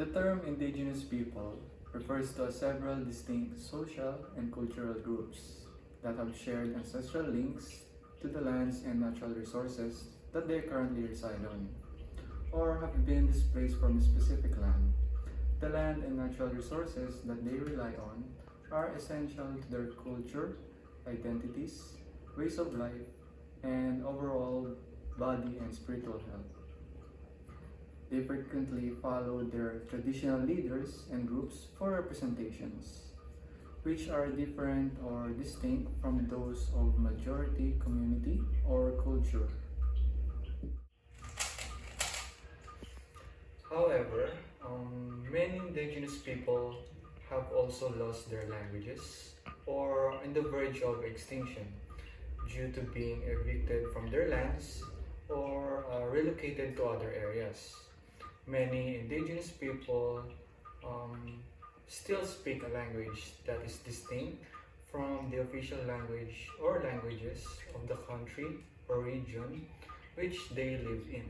The term indigenous people refers to several distinct social and cultural groups that have shared ancestral links to the lands and natural resources that they currently reside on, or have been displaced from a specific land. The land and natural resources that they rely on are essential to their culture, identities, ways of life, and overall body and spiritual health. They frequently follow their traditional leaders and groups for representations, which are different or distinct from those of majority community or culture. However, many indigenous people have also lost their languages or on the verge of extinction due to being evicted from their lands or relocated to other areas. Many indigenous people still speak a language that is distinct from the official language or languages of the country or region which they live in.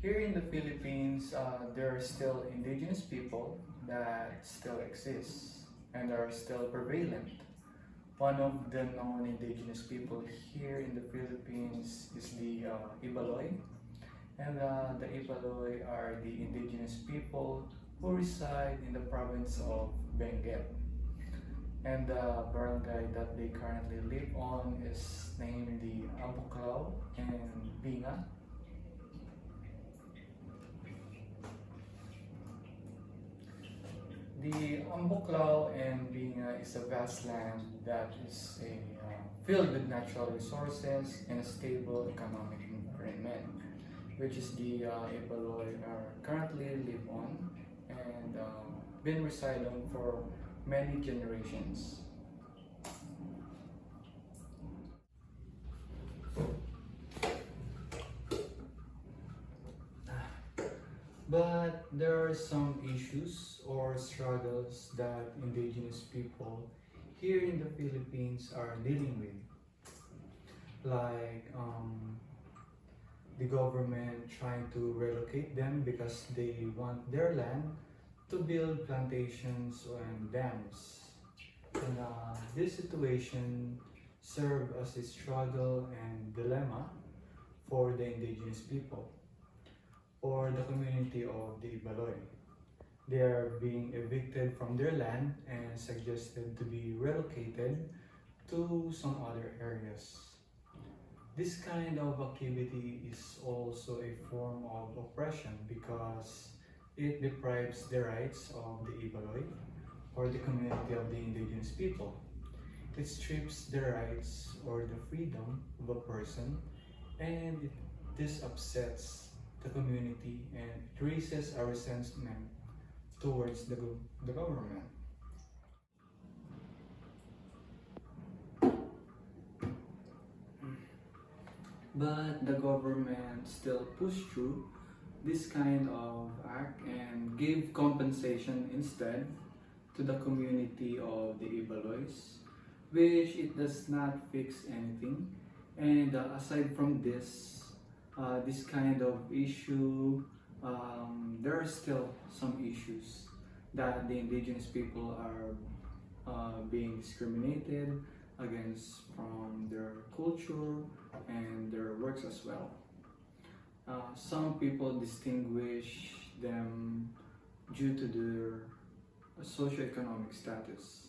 Here in the Philippines, there are still indigenous people that still exist and are still prevalent. One of the known indigenous people here in the Philippines is the Ibaloy. And the Ibaloy are the indigenous people who reside in the province of Benguet. And the barangay that they currently live on is named the Abuklao and Binga. The Ambuklao and Binga is a vast land that is filled with natural resources and a stable economic environment, which is the Ibaloy currently live on and been reside on for many generations. But there are some issues or struggles that indigenous people here in the Philippines are dealing with, like the government trying to relocate them because they want their land to build plantations and dams. And this situation serves as a struggle and dilemma for the indigenous people or the community of the Ibaloy. They are being evicted from their land and suggested to be relocated to some other areas. This kind of activity is also a form of oppression because it deprives the rights of the Ibaloy or the community of the indigenous people. It strips the rights or the freedom of a person, and this upsets the community and it raises a resentment towards the government. But the government still pushed through this kind of act and gave compensation instead to the community of the Ibaloys, which it does not fix anything. And aside from this kind of issue, there are still some issues that the indigenous people are being discriminated against from their culture and their works as well. Some people distinguish them due to their socioeconomic status.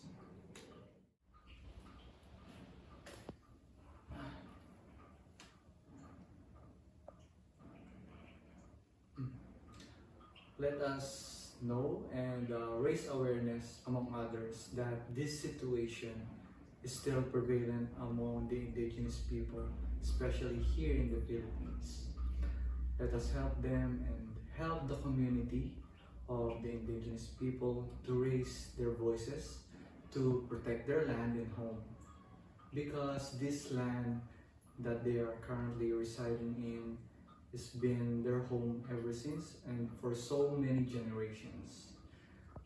Let us know and raise awareness among others that this situation is still prevalent among the indigenous people, especially here in the Philippines. Let us help them and help the community of the indigenous people to raise their voices to protect their land and home, because this land that they are currently residing in has been their home ever since and for so many generations.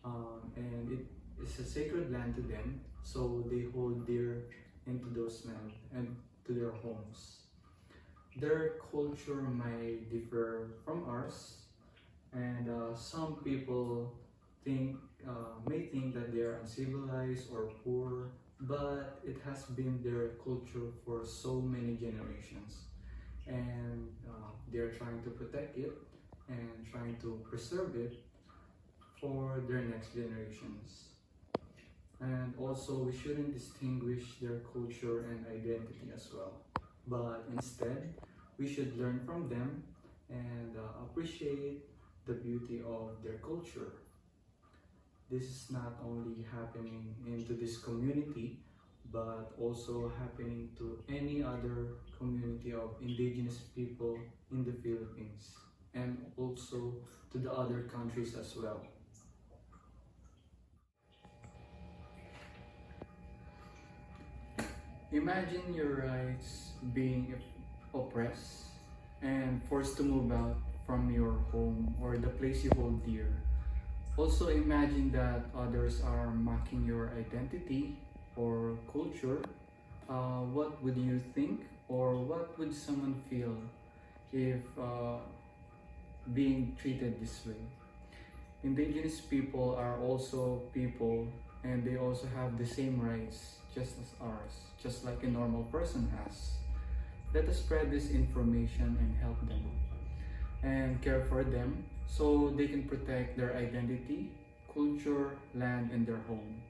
And it is a sacred land to them, so they hold dear into those land and to their homes. Their culture might differ from ours, and some people think may think that they are uncivilized or poor, but it has been their culture for so many generations, and they're trying to protect it and trying to preserve it for their next generations. And also, we shouldn't distinguish their culture and identity as well, but instead, we should learn from them and appreciate the beauty of their culture. This is not only happening into this community, but also happening to any other community of indigenous people in the Philippines, and also to the other countries as well. Imagine your rights being oppressed and forced to move out from your home or the place you hold dear. Also imagine that others are mocking your identity or culture. What would you think, or what would someone feel if being treated this way? Indigenous people are also people, and they also have the same rights just as ours, just like a normal person has. Let us spread this information and help them and care for them so they can protect their identity, culture, land, and their home.